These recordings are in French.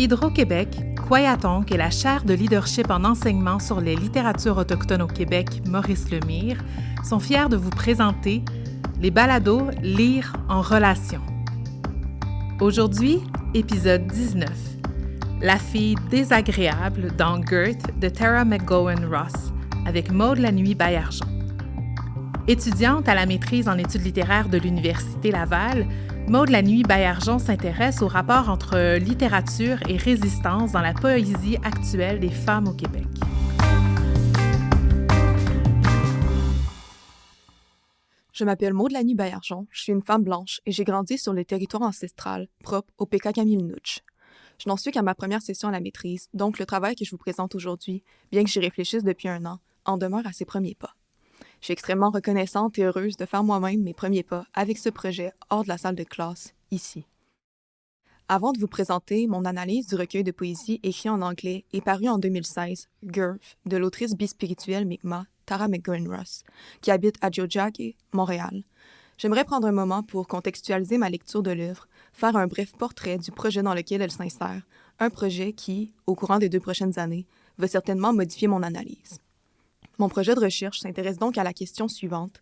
Hydro-Québec, Kwayatonk et la chaire de leadership en enseignement sur les littératures autochtones au Québec, Maurice Lemire, sont fiers de vous présenter les balados Lire en relation. Aujourd'hui, épisode 19. La fille désagréable dans Girth de Tara McGowan Ross, avec Maude Lanuit-Baillargeon. Étudiante à la maîtrise en études littéraires de l'Université Laval, Maude Lanuit-Baillargeon s'intéresse au rapport entre littérature et résistance dans la poésie actuelle des femmes au Québec. Je m'appelle Maude Lanuit-Baillargeon, je suis une femme blanche et j'ai grandi sur le territoire ancestral propre au Pékakamilenutch. Je n'en suis qu'à ma première session à la maîtrise, donc le travail que je vous présente aujourd'hui, bien que j'y réfléchisse depuis un an, en demeure à ses premiers pas. Je suis extrêmement reconnaissante et heureuse de faire moi-même mes premiers pas avec ce projet hors de la salle de classe, ici. Avant de vous présenter mon analyse du recueil de poésie écrit en anglais et paru en 2016, Girth, de l'autrice bispirituelle Mi'kmaq Tara McGowan Ross, qui habite à Tiohtià:ke, Montréal, j'aimerais prendre un moment pour contextualiser ma lecture de l'œuvre, faire un bref portrait du projet dans lequel elle s'insère, un projet qui, au courant des 2 prochaines années, va certainement modifier mon analyse. Mon projet de recherche s'intéresse donc à la question suivante.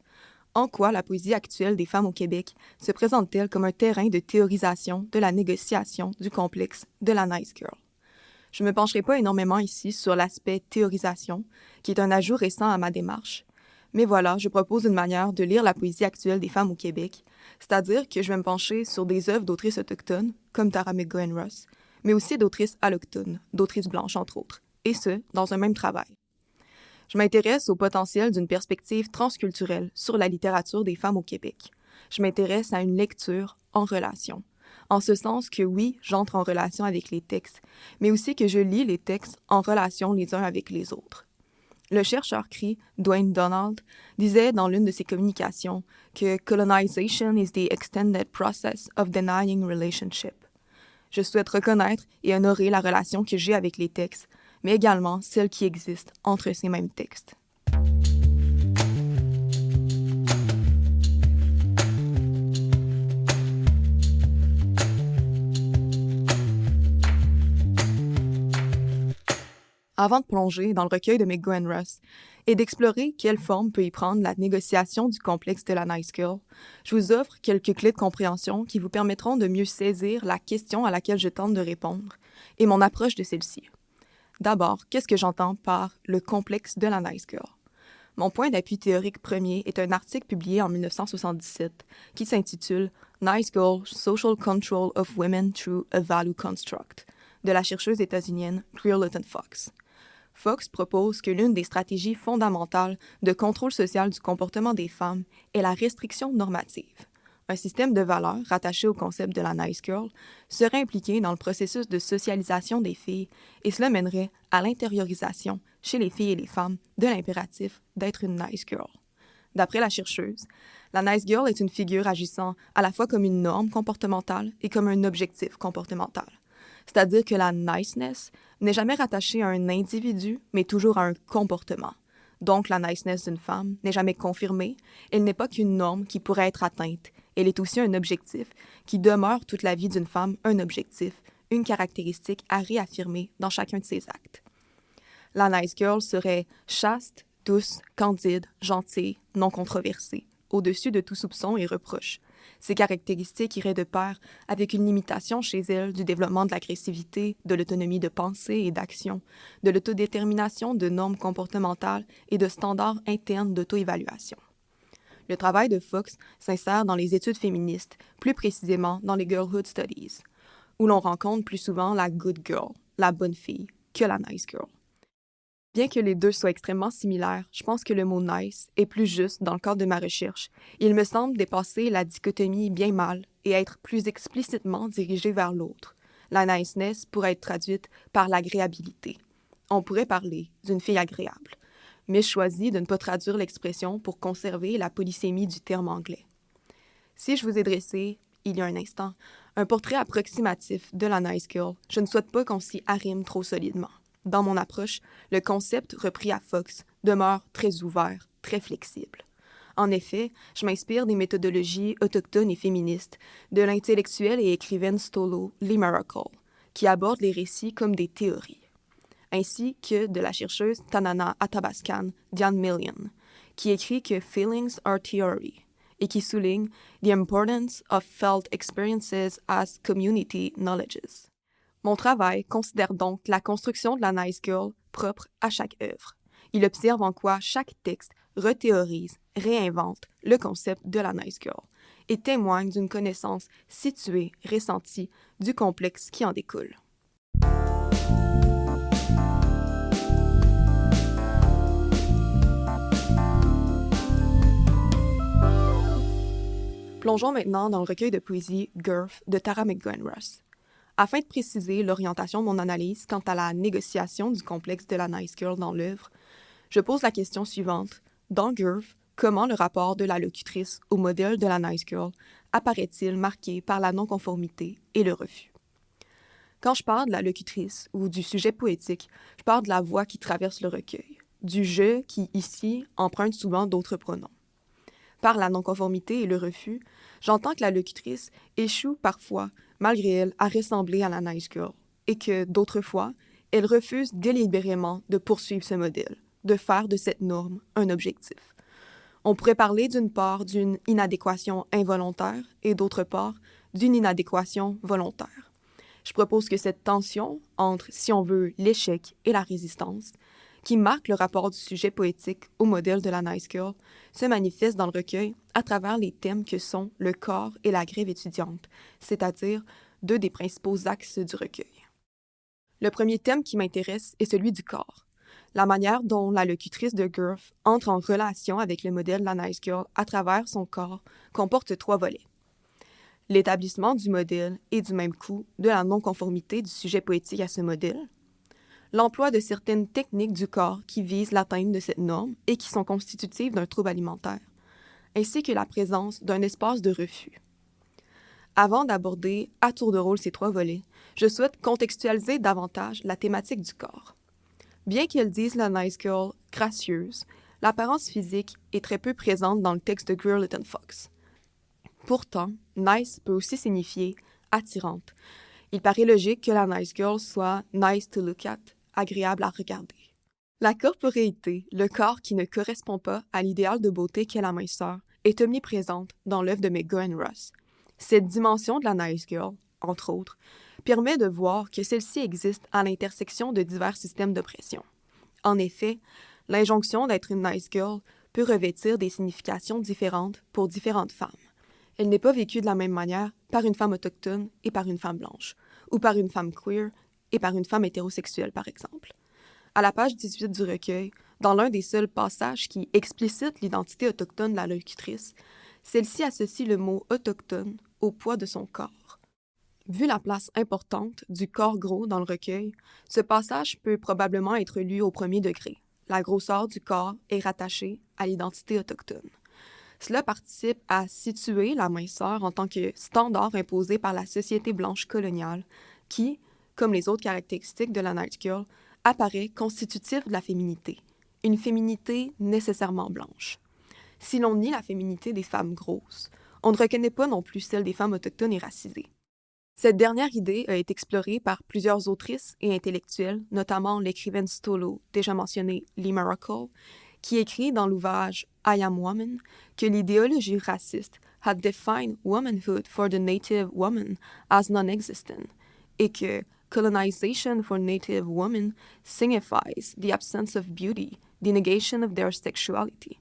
En quoi la poésie actuelle des femmes au Québec se présente-t-elle comme un terrain de théorisation de la négociation du complexe de la Nice Girl? Je ne me pencherai pas énormément ici sur l'aspect théorisation, qui est un ajout récent à ma démarche. Mais voilà, je propose une manière de lire la poésie actuelle des femmes au Québec, c'est-à-dire que je vais me pencher sur des œuvres d'autrices autochtones, comme Tara McGowan Ross, mais aussi d'autrices allochtones, d'autrices blanches entre autres, et ce, dans un même travail. Je m'intéresse au potentiel d'une perspective transculturelle sur la littérature des femmes au Québec. Je m'intéresse à une lecture en relation. En ce sens que oui, j'entre en relation avec les textes, mais aussi que je lis les textes en relation les uns avec les autres. Le chercheur cri Dwayne Donald disait dans l'une de ses communications que « Colonization is the extended process of denying relationship ». Je souhaite reconnaître et honorer la relation que j'ai avec les textes, mais également celle qui existe entre ces mêmes textes. Avant de plonger dans le recueil de McGowan Ross et d'explorer quelle forme peut y prendre la négociation du complexe de la Nice Girl, je vous offre quelques clés de compréhension qui vous permettront de mieux saisir la question à laquelle je tente de répondre et mon approche de celle-ci. D'abord, qu'est-ce que j'entends par le complexe de la Nice Girl? Mon point d'appui théorique premier est un article publié en 1977 qui s'intitule « Nice Girl, Social Control of Women Through a Value Construct » de la chercheuse états-unienne Greer Lutton Fox. Fox propose que l'une des stratégies fondamentales de contrôle social du comportement des femmes est la restriction normative. Un système de valeurs rattaché au concept de la Nice Girl serait impliqué dans le processus de socialisation des filles et cela mènerait à l'intériorisation chez les filles et les femmes de l'impératif d'être une Nice Girl. D'après la chercheuse, la Nice Girl est une figure agissant à la fois comme une norme comportementale et comme un objectif comportemental. C'est-à-dire que la niceness n'est jamais rattachée à un individu, mais toujours à un comportement. Donc, la niceness d'une femme n'est jamais confirmée, elle n'est pas qu'une norme qui pourrait être atteinte, elle est aussi un objectif qui demeure toute la vie d'une femme un objectif, une caractéristique à réaffirmer dans chacun de ses actes. La Nice Girl serait chaste, douce, candide, gentille, non controversée, au-dessus de tout soupçon et reproche. Ces caractéristiques iraient de pair avec une limitation chez elle du développement de l'agressivité, de l'autonomie de pensée et d'action, de l'autodétermination de normes comportementales et de standards internes d'auto-évaluation. Le travail de Fox s'insère dans les études féministes, plus précisément dans les Girlhood Studies, où l'on rencontre plus souvent la good girl, la bonne fille, que la nice girl. Bien que les deux soient extrêmement similaires, je pense que le mot « nice » est plus juste dans le cadre de ma recherche. Il me semble dépasser la dichotomie bien-mal et être plus explicitement dirigé vers l'autre. La niceness pourrait être traduite par l'agréabilité. On pourrait parler d'une fille agréable, mais je choisis de ne pas traduire l'expression pour conserver la polysémie du terme anglais. Si je vous ai dressé, il y a un instant, un portrait approximatif de la Nice Girl, je ne souhaite pas qu'on s'y arrime trop solidement. Dans mon approche, le concept repris à Fox demeure très ouvert, très flexible. En effet, je m'inspire des méthodologies autochtones et féministes de l'intellectuelle et écrivaine Stolo Lee Miracle, qui aborde les récits comme des théories, ainsi que de la chercheuse Tanana Athabaskan Million, qui écrit que feelings are theory et qui souligne the importance of felt experiences as community knowledges. Mon travail considère donc la construction de la Nice Girl propre à chaque œuvre. Il observe en quoi chaque texte rethéorise, réinvente le concept de la Nice Girl et témoigne d'une connaissance située, ressentie du complexe qui en découle. Plongeons maintenant dans le recueil de poésie Girth de Tara McGowan-Ross. Afin de préciser l'orientation de mon analyse quant à la négociation du complexe de la Nice Girl dans l'œuvre, je pose la question suivante. Dans Girth, comment le rapport de la locutrice au modèle de la Nice Girl apparaît-il marqué par la non-conformité et le refus? Quand je parle de la locutrice ou du sujet poétique, je parle de la voix qui traverse le recueil, du « je » qui, ici, emprunte souvent d'autres pronoms. Par la non-conformité et le refus, j'entends que la locutrice échoue parfois, malgré elle, à ressembler à la Nice Girl, et que, d'autres fois, elle refuse délibérément de poursuivre ce modèle, de faire de cette norme un objectif. On pourrait parler d'une part d'une inadéquation involontaire et d'autre part d'une inadéquation volontaire. Je propose que cette tension entre, si on veut, l'échec et la résistance, qui marque le rapport du sujet poétique au modèle de la Nice Girl, se manifeste dans le recueil à travers les thèmes que sont le corps et la grève étudiante, c'est-à-dire deux des principaux axes du recueil. Le premier thème qui m'intéresse est celui du corps. La manière dont la locutrice de Girth entre en relation avec le modèle de la Nice Girl à travers son corps comporte trois volets. L'établissement du modèle et du même coup de la non-conformité du sujet poétique à ce modèle, l'emploi de certaines techniques du corps qui visent l'atteinte de cette norme et qui sont constitutives d'un trouble alimentaire, ainsi que la présence d'un espace de refus. Avant d'aborder à tour de rôle ces trois volets, je souhaite contextualiser davantage la thématique du corps. Bien qu'elle dise la Nice Girl gracieuse, l'apparence physique est très peu présente dans le texte de Greer Little Fox. Pourtant, nice peut aussi signifier attirante. Il paraît logique que la Nice Girl soit nice to look at, agréable à regarder. La corporéité, le corps qui ne correspond pas à l'idéal de beauté qu'est la minceur, est omniprésente dans l'œuvre de McGowan-Ross. Cette dimension de la Nice Girl, entre autres, permet de voir que celle-ci existe à l'intersection de divers systèmes d'oppression. En effet, l'injonction d'être une Nice Girl peut revêtir des significations différentes pour différentes femmes. Elle n'est pas vécue de la même manière par une femme autochtone et par une femme blanche, ou par une femme queer et par une femme hétérosexuelle, par exemple. À la page 18 du recueil, dans l'un des seuls passages qui explicite l'identité autochtone de la locutrice, celle-ci associe le mot « autochtone » au poids de son corps. Vu la place importante du corps gros dans le recueil, ce passage peut probablement être lu au premier degré. La grosseur du corps est rattachée à l'identité autochtone. Cela participe à situer la minceur en tant que standard imposé par la société blanche coloniale qui, comme les autres caractéristiques de la Nice Girl, apparaît constitutif de la féminité, une féminité nécessairement blanche. Si l'on nie la féminité des femmes grosses, on ne reconnaît pas non plus celle des femmes autochtones et racisées. Cette dernière idée a été explorée par plusieurs autrices et intellectuelles, notamment l'écrivaine Stolo, déjà mentionnée Lee Maracle, qui écrit dans l'ouvrage I Am Woman que l'idéologie raciste had defined womanhood for the native woman as non-existent et que colonization for native women signifies the absence of beauty, the negation of their sexuality.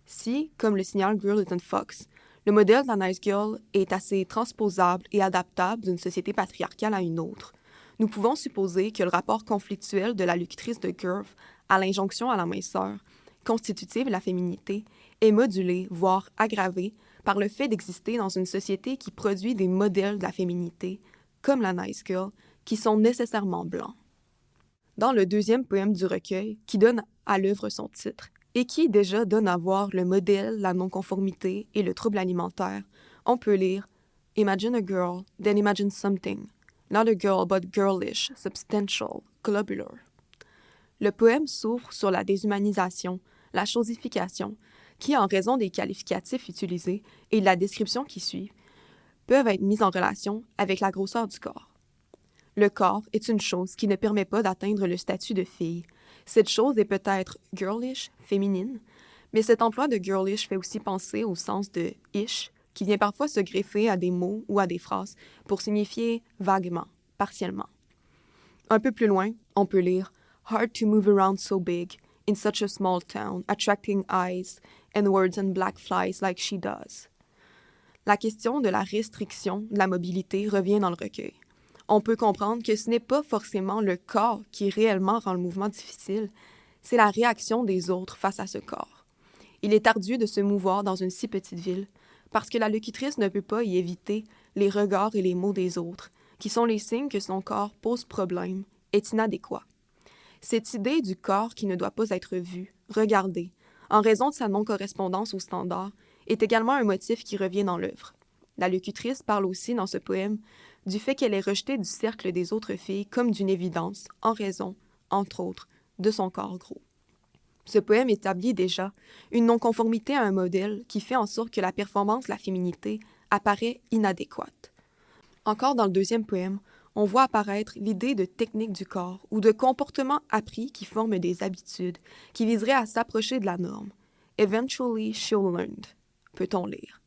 Si, comme le signale Greer Little Fox, le modèle de la Nice Girl est assez transposable et adaptable d'une société patriarcale à une autre, nous pouvons supposer que le rapport conflictuel de la locutrice de Girth à l'injonction à la minceur, constitutive de la féminité, est modulé, voire aggravé, par le fait d'exister dans une société qui produit des modèles de la féminité, comme la Nice Girl, qui sont nécessairement blancs. Dans le deuxième poème du recueil, qui donne à l'œuvre son titre, et qui déjà donne à voir le modèle, la non-conformité et le trouble alimentaire, on peut lire « Imagine a girl, then imagine something. Not a girl, but girlish, substantial, globular. » Le poème s'ouvre sur la déshumanisation, la chosification, qui, en raison des qualificatifs utilisés et de la description qui suit, peuvent être mises en relation avec la grosseur du corps. Le corps est une chose qui ne permet pas d'atteindre le statut de fille. Cette chose est peut-être girlish, féminine, mais cet emploi de girlish fait aussi penser au sens de ish, qui vient parfois se greffer à des mots ou à des phrases pour signifier vaguement, partiellement. Un peu plus loin, on peut lire « Hard to move around so big, in such a small town, attracting eyes and words and black flies like she does. » La question de la restriction de la mobilité revient dans le recueil. On peut comprendre que ce n'est pas forcément le corps qui réellement rend le mouvement difficile, c'est la réaction des autres face à ce corps. Il est ardu de se mouvoir dans une si petite ville, parce que la locutrice ne peut pas y éviter les regards et les mots des autres, qui sont les signes que son corps pose problème, est inadéquat. Cette idée du corps qui ne doit pas être vu, regardé, en raison de sa non-correspondance aux standards, est également un motif qui revient dans l'œuvre. La locutrice parle aussi dans ce poème du fait qu'elle est rejetée du cercle des autres filles comme d'une évidence, en raison, entre autres, de son corps gros. Ce poème établit déjà une non-conformité à un modèle qui fait en sorte que la performance de la féminité apparaît inadéquate. Encore dans le deuxième poème, on voit apparaître l'idée de technique du corps ou de comportement appris qui forment des habitudes qui viseraient à s'approcher de la norme. « Eventually she'll learn », peut-on lire.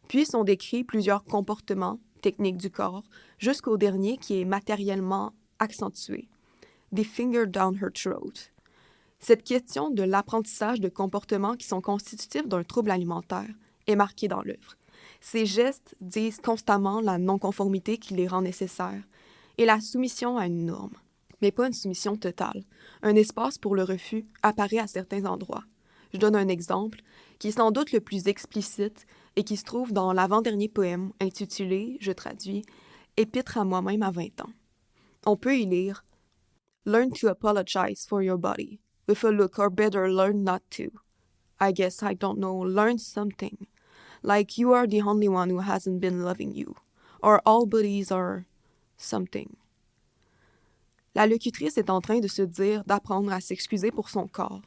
Puis sont décrits plusieurs comportements, techniques du corps, jusqu'au dernier qui est matériellement accentué. « The finger down her throat ». Cette question de l'apprentissage de comportements qui sont constitutifs d'un trouble alimentaire est marquée dans l'œuvre. Ces gestes disent constamment la non-conformité qui les rend nécessaires et la soumission à une norme, mais pas une soumission totale. Un espace pour le refus apparaît à certains endroits. Je donne un exemple qui est sans doute le plus explicite et qui se trouve dans l'avant-dernier poème intitulé, je traduis, « Épître à moi-même à 20 ans ». On peut y lire « Learn to apologize for your body, with a look or better learn not to. I guess I don't know, learn something. Like you are the only one who hasn't been loving you. Or all bodies are something. » La locutrice est en train de se dire d'apprendre à s'excuser pour son corps,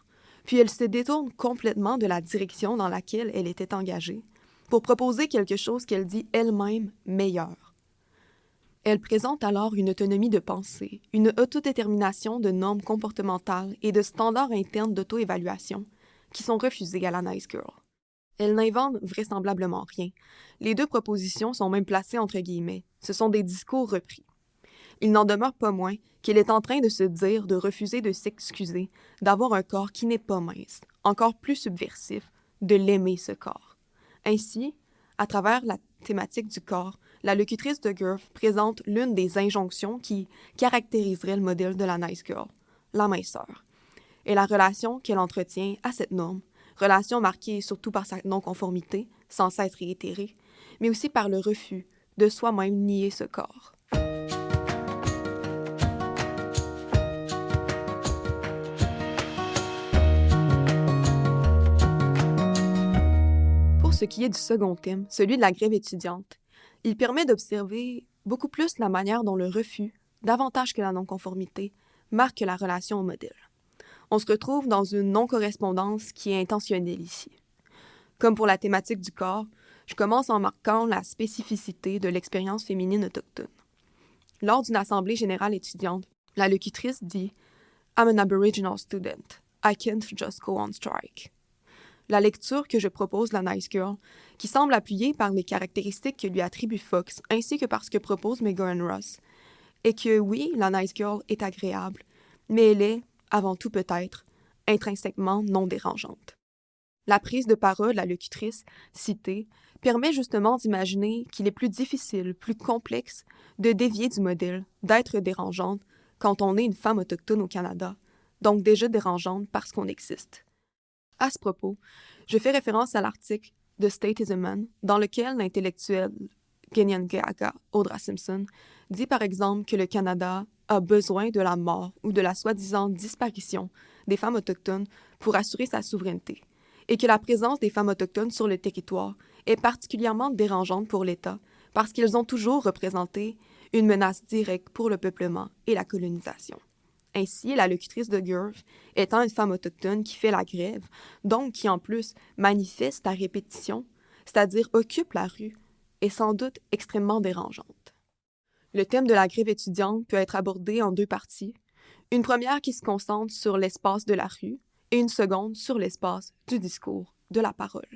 puis elle se détourne complètement de la direction dans laquelle elle était engagée pour proposer quelque chose qu'elle dit elle-même meilleur. Elle présente alors une autonomie de pensée, une autodétermination de normes comportementales et de standards internes d'auto-évaluation qui sont refusés à la Nice Girl. Elle n'invente vraisemblablement rien. Les deux propositions sont même placées entre guillemets. Ce sont des discours repris. Il n'en demeure pas moins qu'elle est en train de se dire de refuser de s'excuser, d'avoir un corps qui n'est pas mince, encore plus subversif, de l'aimer ce corps. Ainsi, à travers la thématique du corps, la locutrice de Goethe présente l'une des injonctions qui caractériserait le modèle de la Nice Girl, la minceur, et la relation qu'elle entretient à cette norme, relation marquée surtout par sa non-conformité, sans cesse réitérée, mais aussi par le refus de soi-même nier ce corps. Pour ce qui est du second thème, celui de la grève étudiante, il permet d'observer beaucoup plus la manière dont le refus, davantage que la non-conformité, marque la relation au modèle. On se retrouve dans une non-correspondance qui est intentionnelle ici. Comme pour la thématique du corps, je commence en marquant la spécificité de l'expérience féminine autochtone. Lors d'une assemblée générale étudiante, la locutrice dit « I'm an Aboriginal student. I can't just go on strike. » La lecture que je propose de la Nice Girl, qui semble appuyée par les caractéristiques que lui attribue Fox, ainsi que par ce que propose Megan Ross, est que oui, la Nice Girl est agréable, mais elle est, avant tout peut-être, intrinsèquement non dérangeante. La prise de parole de la locutrice, citée, permet justement d'imaginer qu'il est plus difficile, plus complexe, de dévier du modèle, d'être dérangeante quand on est une femme autochtone au Canada, donc déjà dérangeante parce qu'on existe. À ce propos, je fais référence à l'article « The State is a Man » dans lequel l'intellectuelle Kenyanga Audra Simpson dit par exemple que le Canada a besoin de la mort ou de la soi-disant disparition des femmes autochtones pour assurer sa souveraineté, et que la présence des femmes autochtones sur le territoire est particulièrement dérangeante pour l'État parce qu'ils ont toujours représenté une menace directe pour le peuplement et la colonisation. Ainsi, la locutrice de Goethe, étant une femme autochtone qui fait la grève, donc qui en plus manifeste à répétition, c'est-à-dire occupe la rue, est sans doute extrêmement dérangeante. Le thème de la grève étudiante peut être abordé en deux parties. Une première qui se concentre sur l'espace de la rue et une seconde sur l'espace du discours, de la parole.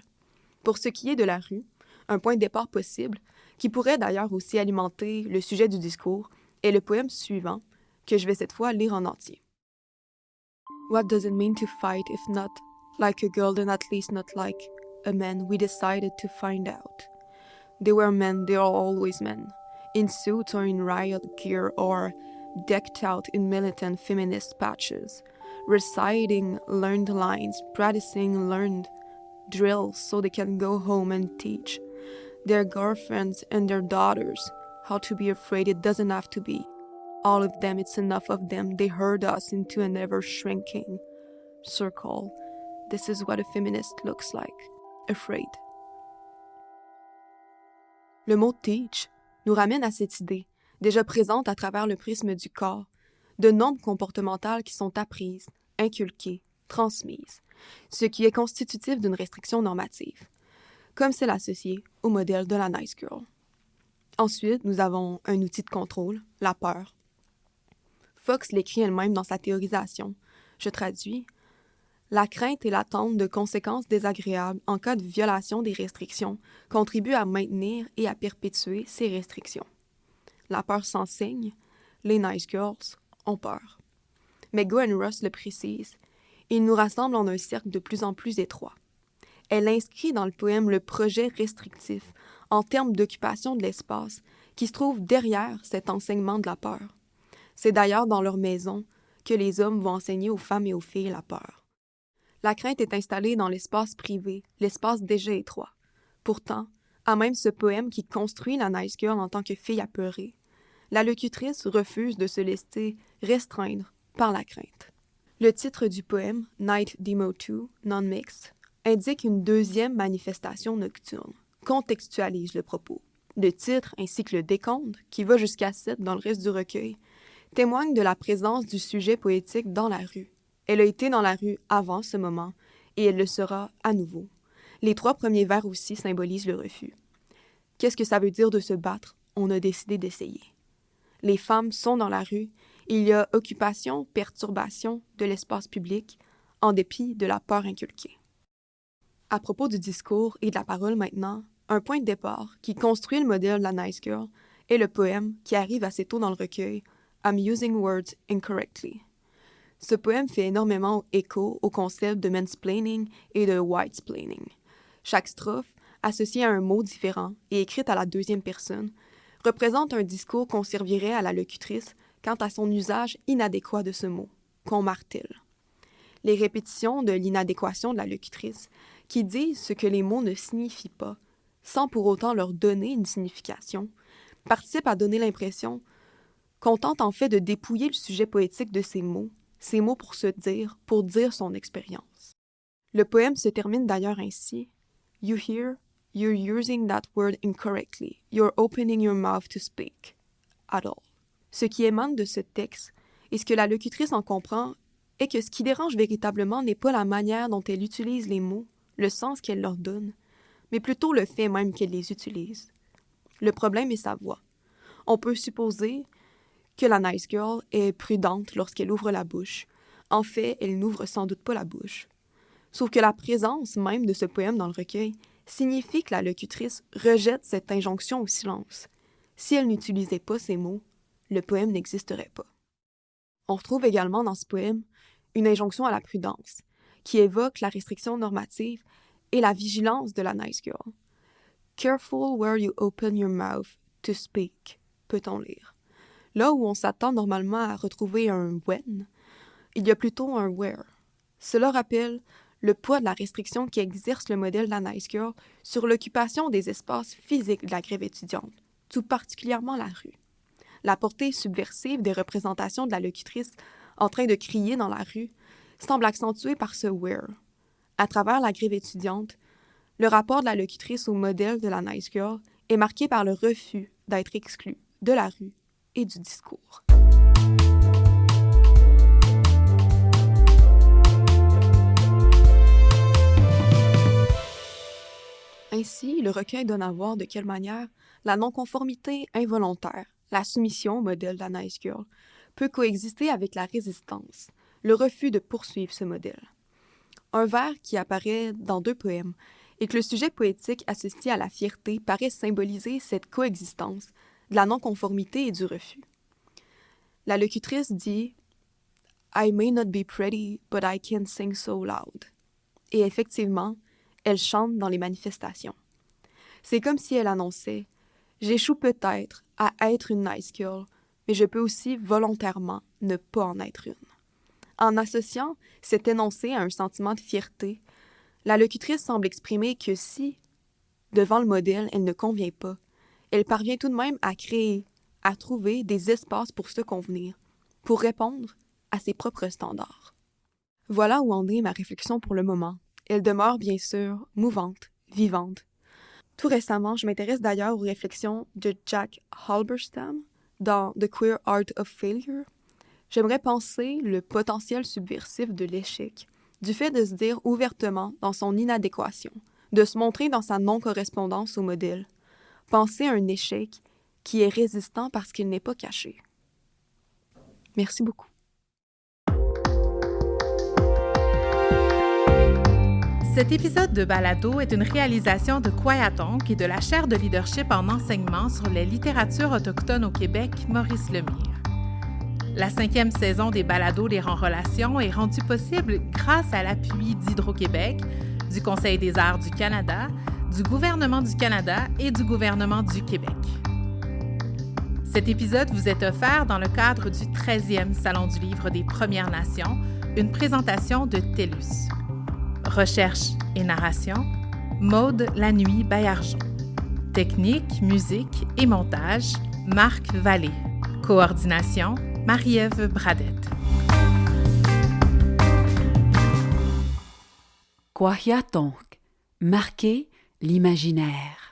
Pour ce qui est de la rue, un point de départ possible, qui pourrait d'ailleurs aussi alimenter le sujet du discours, est le poème suivant, que je vais cette fois lire en entier. What does it mean to fight if not like a girl and at least not like a man we decided to find out? They were men, they are always men, in suits or in riot gear or decked out in militant feminist patches, reciting learned lines, practicing learned drills so they can go home and teach their girlfriends and their daughters how to be afraid it doesn't have to be. All of them, it's enough of them. They herd us into an ever-shrinking circle. This is what a feminist looks like. Afraid. Le mot « teach » nous ramène à cette idée, déjà présente à travers le prisme du corps, de normes comportementales qui sont apprises, inculquées, transmises, ce qui est constitutif d'une restriction normative, comme c'est associé au modèle de la nice girl. Ensuite, nous avons un outil de contrôle, la peur. Fox l'écrit elle-même dans sa théorisation. Je traduis. La crainte et l'attente de conséquences désagréables en cas de violation des restrictions contribuent à maintenir et à perpétuer ces restrictions. La peur s'enseigne, les nice girls ont peur. Mais Goen Ross le précise, il nous rassemble en un cercle de plus en plus étroit. Elle inscrit dans le poème le projet restrictif en termes d'occupation de l'espace qui se trouve derrière cet enseignement de la peur. C'est d'ailleurs dans leur maison que les hommes vont enseigner aux femmes et aux filles la peur. La crainte est installée dans l'espace privé, l'espace déjà étroit. Pourtant, à même ce poème qui construit la nice girl en tant que fille apeurée, la locutrice refuse de se laisser restreindre par la crainte. Le titre du poème, Night Demo 2, Non-Mixed, indique une deuxième manifestation nocturne, contextualise le propos. Le titre ainsi que le décompte, qui va jusqu'à 7 dans le reste du recueil, témoigne de la présence du sujet poétique dans la rue. Elle a été dans la rue avant ce moment, et elle le sera à nouveau. Les 3 premiers vers aussi symbolisent le refus. Qu'est-ce que ça veut dire de se battre? On a décidé d'essayer. Les femmes sont dans la rue, il y a occupation, perturbation de l'espace public, en dépit de la peur inculquée. À propos du discours et de la parole maintenant, un point de départ qui construit le modèle de la nice girl est le poème qui arrive assez tôt dans le recueil, I'm using words incorrectly. Ce poème fait énormément écho au concept de mansplaining et de whitesplaining. Chaque strophe, associée à un mot différent et écrite à la deuxième personne, représente un discours qu'on servirait à la locutrice quant à son usage inadéquat de ce mot, qu'on martèle. Les répétitions de l'inadéquation de la locutrice, qui disent ce que les mots ne signifient pas, sans pour autant leur donner une signification, participent à donner l'impression qu'on tente en fait de dépouiller le sujet poétique de ces mots pour dire son expérience. Le poème se termine d'ailleurs ainsi. You hear, you're using that word incorrectly. You're opening your mouth to speak. At all. Ce qui émane de ce texte, et ce que la locutrice en comprend, est que ce qui dérange véritablement n'est pas la manière dont elle utilise les mots, le sens qu'elle leur donne, mais plutôt le fait même qu'elle les utilise. Le problème est sa voix. On peut supposer que la nice girl est prudente lorsqu'elle ouvre la bouche. En fait, elle n'ouvre sans doute pas la bouche. Sauf que la présence même de ce poème dans le recueil signifie que la locutrice rejette cette injonction au silence. Si elle n'utilisait pas ces mots, le poème n'existerait pas. On retrouve également dans ce poème une injonction à la prudence, qui évoque la restriction normative et la vigilance de la nice girl. « Careful where you open your mouth to speak », peut-on lire. Là où on s'attend normalement à retrouver un « when », il y a plutôt un « where ». Cela rappelle le poids de la restriction qui exerce le modèle de la nice girl sur l'occupation des espaces physiques de la grève étudiante, tout particulièrement la rue. La portée subversive des représentations de la locutrice en train de crier dans la rue semble accentuée par ce « where ». À travers la grève étudiante, le rapport de la locutrice au modèle de la nice girl est marqué par le refus d'être exclue de la rue et du discours. Ainsi, le recueil donne à voir de quelle manière la non-conformité involontaire, la soumission au modèle de la Nice Girl, peut coexister avec la résistance, le refus de poursuivre ce modèle. Un vers qui apparaît dans 2 poèmes et que le sujet poétique associé à la fierté paraît symboliser cette coexistence de la non-conformité et du refus. La locutrice dit « I may not be pretty, but I can sing so loud ». Et effectivement, elle chante dans les manifestations. C'est comme si elle annonçait « J'échoue peut-être à être une nice girl, mais je peux aussi volontairement ne pas en être une ». En associant cet énoncé à un sentiment de fierté, la locutrice semble exprimer que si, devant le modèle, elle ne convient pas, elle parvient tout de même à créer, à trouver des espaces pour se convenir, pour répondre à ses propres standards. Voilà où en est ma réflexion pour le moment. Elle demeure bien sûr mouvante, vivante. Tout récemment, je m'intéresse d'ailleurs aux réflexions de Jack Halberstam dans The Queer Art of Failure. J'aimerais penser le potentiel subversif de l'échec, du fait de se dire ouvertement dans son inadéquation, de se montrer dans sa non-correspondance au modèle. Penser à un échec qui est résistant parce qu'il n'est pas caché. Merci beaucoup. Cet épisode de Balado est une réalisation de Kwayatonk et de la chaire de leadership en enseignement sur les littératures autochtones au Québec, Maurice Lemire. La 5e saison des Balados Les Rangs Relations est rendue possible grâce à l'appui d'Hydro-Québec, du Conseil des arts du Canada, du gouvernement du Canada et du gouvernement du Québec. Cet épisode vous est offert dans le cadre du 13e Salon du livre des Premières Nations, une présentation de TELUS. Recherche et narration, Maude Lanuit Baillargeon. Technique, musique et montage, Marc Vallée. Coordination, Marie-Ève Bradette. Kwayatonk, marquer l'imaginaire.